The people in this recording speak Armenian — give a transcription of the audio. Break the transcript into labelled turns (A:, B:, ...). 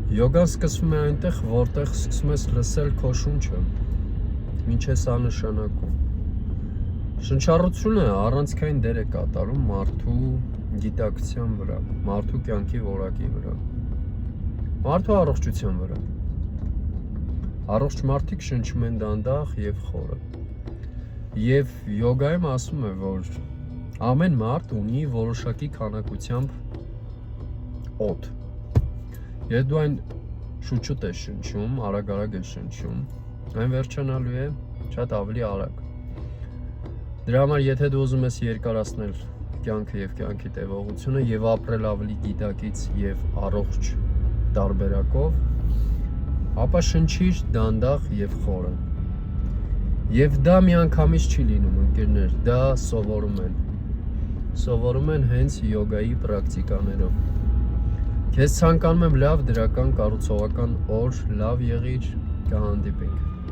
A: Յոգան սկսվում է այնտեղ, որտեղ սկսում ես լսել քո շունչը, ինչ է սա նշանակում։ Շնչառությունը առանցքային դեր է կատարում մարդու գիտակցության վրա, մարդու կյանքի որակի վրա, մարդու առողջության վրա։ Առողջ մարդիկ շնչում են դանդաղ և խորը։ Եվ յոգայում ասում է, որ ամեն մարդ ունի որոշակի քանակությամբ օդ։ Եթե դու այն շուտ ես շնչում, արագ ես շնչում, այն վերջանալու է շատ ավելի արագ։ Դրա համար եթե դու ուզում ես երկարացնել կյանքը և կյանքի տևողությունը և ապրել ավելի գիտակից և առողջ տարբերակով, ապա շնչիր դանդաղ և խորը։ Եվ դա միանգամից չի լինում, ընկերներ, դա սովորում են հենց յոգայի պրակտիկաներով։ Քեզ ցանկանում եմ լավ դրական կառուցողական օր, լավ եղիր, կհանդիպենք։